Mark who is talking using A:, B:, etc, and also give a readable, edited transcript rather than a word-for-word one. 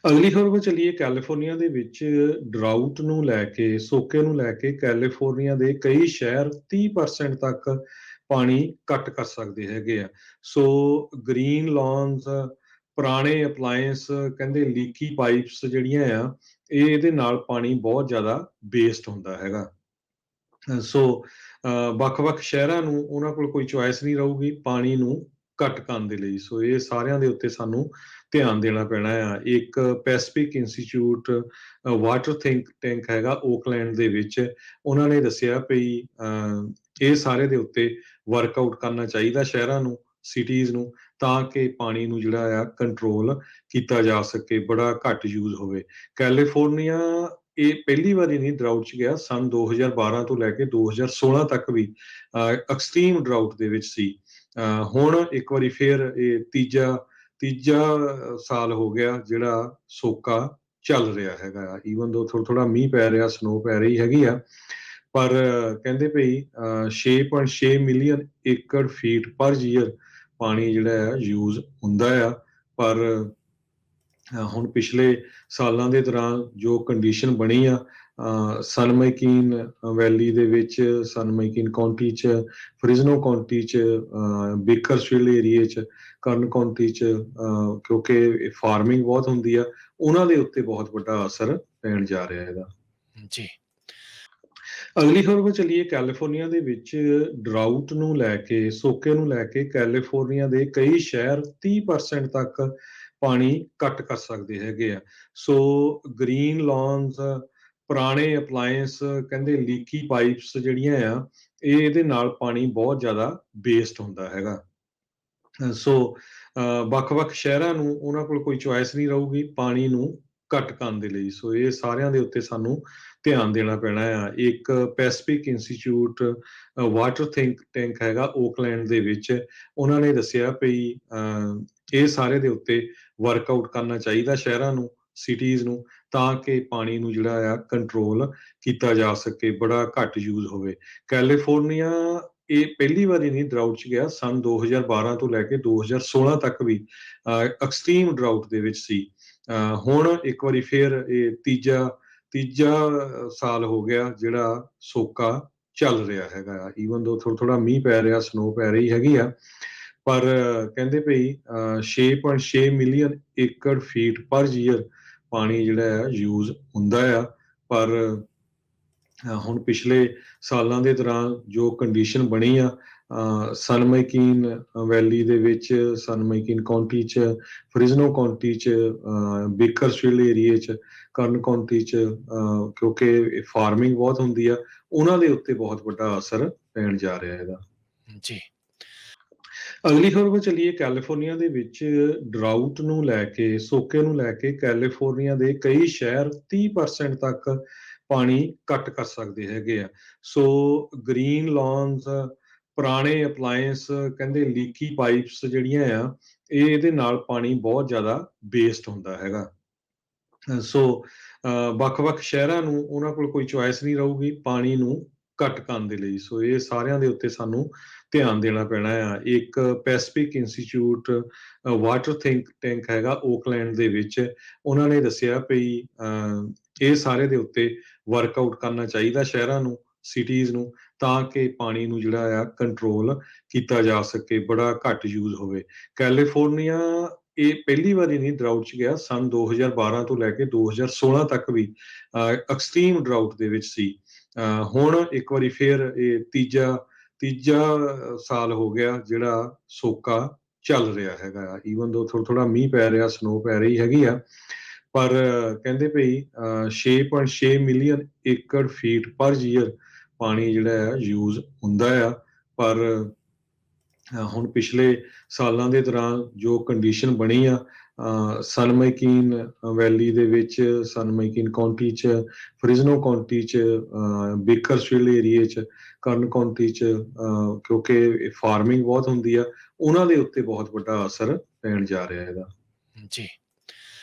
A: ਅਗਲੀ ਖਬਰ ਵੱਲ ਚੱਲੀਏ। ਕੈਲੀਫੋਰਨੀਆ ਦੇ ਵਿੱਚ ਡਰਾਊਟ ਨੂੰ ਲੈ ਕੇ, ਸੋਕੇ ਨੂੰ ਲੈ ਕੇ ਕੈਲੀਫੋਰਨੀਆ ਦੇ ਕਈ ਸ਼ਹਿਰ 30% ਤੱਕ ਪਾਣੀ ਕੱਟ ਕਰ ਸਕਦੇ ਹੈਗੇ ਆ। ਸੋ ਗ੍ਰੀਨ ਲੌਨਸ, ਪੁਰਾਣੇ ਅਪਲਾਇੰਸ, ਕਹਿੰਦੇ ਲੀਕੀ ਪਾਈਪਸ ਜਿਹੜੀਆਂ ਆ, ਇਹਦੇ ਨਾਲ ਪਾਣੀ ਬਹੁਤ ਜ਼ਿਆਦਾ ਵੇਸਟ ਹੁੰਦਾ ਹੈਗਾ। ਸੋ ਵੱਖ-ਵੱਖ ਸ਼ਹਿਰਾਂ ਨੂੰ ਉਹਨਾਂ ਕੋਲ ਕੋਈ ਚੁਆਇਸ ਨਹੀਂ ਰਹੂਗੀ ਪਾਣੀ ਨੂੰ ਘੱਟ ਕਰਨ ਦੇ ਲਈ। ਸੋ ਇਹ ਸਾਰਿਆਂ ਦੇ ਉੱਤੇ ਸਾਨੂੰ ਧਿਆਨ ਦੇਣਾ ਪੈਣਾ ਆ। ਇੱਕ ਪੈਸੀਫਿਕ ਇੰਸਟੀਚਿਊਟ ਵਾਟਰ ਟੈਂਕ ਹੈਗਾ ਓਕਲੈਂਡ ਦੇ ਵਿੱਚ, ਉਹਨਾਂ ਨੇ ਦੱਸਿਆ ਵੀ ਇਹ ਸਾਰੇ ਦੇ ਉੱਤੇ ਵਰਕਆਊਟ ਕਰਨਾ ਚਾਹੀਦਾ ਸ਼ਹਿਰਾਂ ਨੂੰ, ਸਿਟੀਜ਼ ਨੂੰ, ਤਾਂ ਕਿ ਪਾਣੀ ਨੂੰ ਜਿਹੜਾ ਆ ਕੰਟਰੋਲ ਕੀਤਾ ਜਾ ਸਕੇ, ਬੜਾ ਘੱਟ ਯੂਜ਼ ਹੋਵੇ। ਕੈਲੀਫੋਰਨੀਆ ਇਹ ਪਹਿਲੀ ਵਾਰੀ ਨਹੀਂ ਡਰਾਊਟ 'ਚ ਗਿਆ। ਸੰਨ 2012 ਤੋਂ ਲੈ ਕੇ 2016 ਤੱਕ ਵੀ ਐਕਸਟ੍ਰੀਮ ਡਰਾਊਟ ਦੇ ਵਿੱਚ ਸੀ। ਹੁਣ ਇੱਕ ਵਾਰੀ ਫੇਰ ਇਹ ਤੀਜਾ ਸਾਲ ਹੋ ਗਿਆ ਜਿਹੜਾ ਸੋਕਾ ਚੱਲ ਰਿਹਾ ਹੈਗਾ। ਈਵਨ ਦੋ ਥੋੜਾ ਥੋੜਾ ਮੀਂਹ ਪੈ ਰਿਹਾ, ਸਨੋ ਪੈ ਰਹੀ ਹੈਗੀ ਆ, ਪਰ ਕਹਿੰਦੇ ਭਈ 6.6 ਮਿਲੀਅਨ ਏਕੜ ਫੀਟ ਪਰ ਈਅਰ ਪਾਣੀ ਜਿਹੜਾ ਆ ਯੂਜ਼ ਹੁੰਦਾ ਆ। ਪਰ ਹੁਣ ਪਿਛਲੇ ਸਾਲਾਂ ਦੇ ਦੌਰਾਨ ਜੋ ਕੰਡੀਸ਼ਨ ਬਣੀ ਆ ਸਨਮਾਈਕੀਨ ਵੈਲੀ ਦੇ ਵਿੱਚ, ਸਨਮਾਈਕੀਨ ਕਾਉਂਟੀ 'ਚ, ਫ੍ਰਿਜ਼ਨੋ ਕਾਉਂਟੀ 'ਚ, ਬੇਕਰਸਫੀਲਡ ਏਰੀਏ 'ਚ, ਕਰਨ ਕਾਉਂਟੀ 'ਚ, ਕਿਉਂਕਿ ਫਾਰਮਿੰਗ ਬਹੁਤ ਹੁੰਦੀ ਆ, ਉਹਨਾਂ ਦੇ ਉੱਤੇ ਬਹੁਤ ਵੱਡਾ ਅਸਰ ਪੈਣ ਜਾ ਰਿਹਾ ਇਹਦਾ।
B: ਜੀ।
A: ਅਗਲੀ ਖਬਰ ਵੱਲ ਚੱਲੀਏ। ਕੈਲੀਫੋਰਨੀਆ ਦੇ ਵਿੱਚ ਡਰਾਊਟ ਨੂੰ ਲੈ ਕੇ, ਸੋਕੇ ਨੂੰ ਲੈ ਕੇ ਕੈਲੀਫੋਰਨੀਆ ਦੇ ਕਈ ਸ਼ਹਿਰ 30% ਤੱਕ ਪਾਣੀ ਕੱਟ ਕਰ ਸਕਦੇ ਹੈਗੇ ਆ। ਸੋ ਗ੍ਰੀਨ ਲੌਨਸ, ਪੁਰਾਣੇ ਅਪਲਾਇੰਸ, ਕਹਿੰਦੇ ਲੀਕੀ ਪਾਈਪਸ ਜਿਹੜੀਆਂ ਆ, ਇਹਦੇ ਨਾਲ ਪਾਣੀ ਬਹੁਤ ਜ਼ਿਆਦਾ ਵੇਸਟ ਹੁੰਦਾ ਹੈਗਾ। ਸੋ ਵੱਖ-ਵੱਖ ਸ਼ਹਿਰਾਂ ਨੂੰ ਉਹਨਾਂ ਕੋਲ ਕੋਈ ਚੁਆਇਸ ਨਹੀਂ ਰਹੂਗੀ ਪਾਣੀ ਨੂੰ ਘੱਟ ਕਰਨ ਦੇ ਲਈ। ਸੋ ਇਹ ਸਾਰਿਆਂ ਦੇ ਉੱਤੇ ਸਾਨੂੰ ਧਿਆਨ ਦੇਣਾ ਪੈਣਾ ਆ। ਇੱਕ ਪੈਸੀਫਿਕ ਇੰਸਟੀਚਿਊਟ ਵਾਟਰ ਟੈਂਕ ਹੈਗਾ ਓਕਲੈਂਡ ਦੇ ਵਿੱਚ, ਉਹਨਾਂ ਨੇ ਦੱਸਿਆ ਵੀ ਇਹ ਸਾਰੇ ਦੇ ਉੱਤੇ ਵਰਕਆਊਟ ਕਰਨਾ ਚਾਹੀਦਾ ਸ਼ਹਿਰਾਂ ਨੂੰ, ਸਿਟੀਜ਼ ਨੂੰ, ਤਾਂ ਕਿ ਪਾਣੀ ਨੂੰ ਜਿਹੜਾ ਆ ਕੰਟਰੋਲ ਕੀਤਾ ਜਾ ਸਕੇ, ਬੜਾ ਘੱਟ ਯੂਜ਼ ਹੋਵੇ। ਕੈਲੀਫੋਰਨੀਆ ਇਹ ਪਹਿਲੀ ਵਾਰੀ ਨਹੀਂ ਡਰਾਊਟ 'ਚ ਗਿਆ। ਸੰਨ 2012 ਤੋਂ ਲੈ ਕੇ 2016 ਤੱਕ ਵੀ ਐਕਸਟ੍ਰੀਮ ਡਰਾਊਟ ਦੇ ਵਿੱਚ ਸੀ। ਹੁਣ ਇੱਕ ਵਾਰੀ ਫੇਰ ਇਹ ਤੀਜਾ ਸਾਲ ਹੋ ਗਿਆ ਜਿਹੜਾ ਸੋਕਾ ਚੱਲ ਰਿਹਾ ਹੈਗਾ। ਈਵਨ ਦੋ ਥੋੜਾ ਥੋੜਾ ਮੀਂਹ ਪੈ ਰਿਹਾ, ਸਨੋ ਪੈ ਰਹੀ ਹੈਗੀ ਆ, ਪਰ ਕਹਿੰਦੇ ਭਈ 6.6 ਮਿਲੀਅਨ ਏਕੜ ਫੀਟ ਪਰ ਈਅਰ ਪਾਣੀ ਜਿਹੜਾ ਆ ਯੂਜ਼ ਹੁੰਦਾ ਆ। ਪਰ ਹੁਣ ਪਿਛਲੇ ਸਾਲਾਂ ਦੇ ਦੌਰਾਨ ਜੋ ਕੰਡੀਸ਼ਨ ਬਣੀ ਆ ਸਨਮਾਈਕੀਨ ਵੈਲੀ ਦੇ ਵਿੱਚ, ਸਨਮਾਈਕੀਨ ਕਾਉਂਟੀ 'ਚ, ਫ੍ਰਿਜ਼ਨੋ ਕਾਉਂਟੀ 'ਚ, ਬੇਕਰਸਫੀਲਡ ਏਰੀਏ 'ਚ, ਕਰਨ ਕਾਉਂਟੀ 'ਚ, ਕਿਉਂਕਿ ਫਾਰਮਿੰਗ ਬਹੁਤ ਹੁੰਦੀ ਆ, ਉਹਨਾਂ ਦੇ ਉੱਤੇ ਬਹੁਤ ਵੱਡਾ ਅਸਰ ਪੈਣ ਜਾ ਰਿਹਾ ਇਹਦਾ।
B: ਜੀ।
A: ਅਗਲੀ ਖਬਰ ਵੱਲ ਚੱਲੀਏ। ਕੈਲੀਫੋਰਨੀਆ ਦੇ ਵਿੱਚ ਡਰਾਊਟ ਨੂੰ ਲੈ ਕੇ, ਸੋਕੇ ਨੂੰ ਲੈ ਕੇ ਕੈਲੀਫੋਰਨੀਆ ਦੇ ਕਈ ਸ਼ਹਿਰ 30% ਤੱਕ ਪਾਣੀ ਕੱਟ ਕਰ ਸਕਦੇ ਹੈਗੇ ਆ। ਸੋ ਗ੍ਰੀਨ ਲੌਨਸ, ਪੁਰਾਣੇ ਅਪਲਾਇੰਸ, ਕਹਿੰਦੇ ਲੀਕੀ ਪਾਈਪਸ ਜਿਹੜੀਆਂ ਆ, ਇਹਦੇ ਨਾਲ ਪਾਣੀ ਬਹੁਤ ਜ਼ਿਆਦਾ ਵੇਸਟ ਹੁੰਦਾ ਹੈਗਾ। ਸੋ ਵੱਖ-ਵੱਖ ਸ਼ਹਿਰਾਂ ਨੂੰ ਉਹਨਾਂ ਕੋਲ ਕੋਈ ਚੁਆਇਸ ਨਹੀਂ ਰਹੂਗੀ ਪਾਣੀ ਨੂੰ ਘੱਟ ਕਰਨ ਦੇ ਲਈ। ਸੋ ਇਹ ਸਾਰਿਆਂ ਦੇ ਉੱਤੇ ਸਾਨੂੰ ਧਿਆਨ ਦੇਣਾ ਪੈਣਾ ਆ। ਇੱਕ ਪੈਸੀਫਿਕ ਇੰਸਟੀਚਿਊਟ ਵਾਟਰ ਟੈਂਕ ਹੈਗਾ ਓਕਲੈਂਡ ਦੇ ਵਿੱਚ, ਉਹਨਾਂ ਨੇ ਦੱਸਿਆ ਵੀ ਇਹ ਸਾਰੇ ਦੇ ਉੱਤੇ ਵਰਕਆਊਟ ਕਰਨਾ ਚਾਹੀਦਾ ਸ਼ਹਿਰਾਂ ਨੂੰ, ਸਿਟੀਜ਼ ਨੂੰ, ਤਾਂ ਕਿ ਪਾਣੀ ਨੂੰ ਜਿਹੜਾ ਆ ਕੰਟਰੋਲ ਕੀਤਾ ਜਾ ਸਕੇ, ਬੜਾ ਘੱਟ ਯੂਜ਼ ਹੋਵੇ। ਕੈਲੀਫੋਰਨੀਆ ਇਹ ਪਹਿਲੀ ਵਾਰੀ ਨਹੀਂ ਡਰਾਊਟ 'ਚ ਗਿਆ। ਸੰਨ 2012 ਤੋਂ ਲੈ ਕੇ 2016 ਤੱਕ ਵੀ ਐਕਸਟ੍ਰੀਮ ਡਰਾਊਟ ਦੇ ਵਿੱਚ ਸੀ। ਹੁਣ ਇੱਕ ਵਾਰੀ ਫੇਰ ਇਹ ਤੀਜਾ ਸਾਲ ਹੋ ਗਿਆ ਜਿਹੜਾ ਸੋਕਾ ਚੱਲ ਰਿਹਾ ਹੈਗਾ। ਈਵਨ ਦੋ ਥੋੜਾ ਥੋੜਾ ਮੀਂਹ ਪੈ ਰਿਹਾ, ਸਨੋ ਪੈ ਰਹੀ ਹੈਗੀ ਆ, ਪਰ ਕਹਿੰਦੇ ਭਈ 6.6 ਮਿਲੀਅਨ ਏਕੜ ਫੀਟ ਪਰ ਈਅਰ ਪਾਣੀ ਜਿਹੜਾ ਆ ਯੂਜ਼ ਹੁੰਦਾ ਆ। ਪਰ ਹੁਣ ਪਿਛਲੇ ਸਾਲਾਂ ਦੇ ਦੌਰਾਨ ਜੋ ਕੰਡੀਸ਼ਨ ਬਣੀ ਆ ਸਨਮਾਈਕੀਨ ਵੈਲੀ ਦੇ ਵਿੱਚ, ਸਨਮਾਈਕੀਨ ਕਾਉਂਟੀ 'ਚ, ਫ੍ਰਿਜ਼ਨੋ ਕਾਉਂਟੀ 'ਚ, ਬੇਕਰਸਫੀਲਡ ਏਰੀਏ 'ਚ, ਕਰਨ ਕਾਉਂਟੀ 'ਚ, ਕਿਉਂਕਿ ਫਾਰਮਿੰਗ ਬਹੁਤ ਹੁੰਦੀ ਆ, ਉਹਨਾਂ ਦੇ ਉੱਤੇ ਬਹੁਤ ਵੱਡਾ ਅਸਰ ਪੈਣ ਜਾ ਰਿਹਾ ਇਹਦਾ।
B: ਜੀ।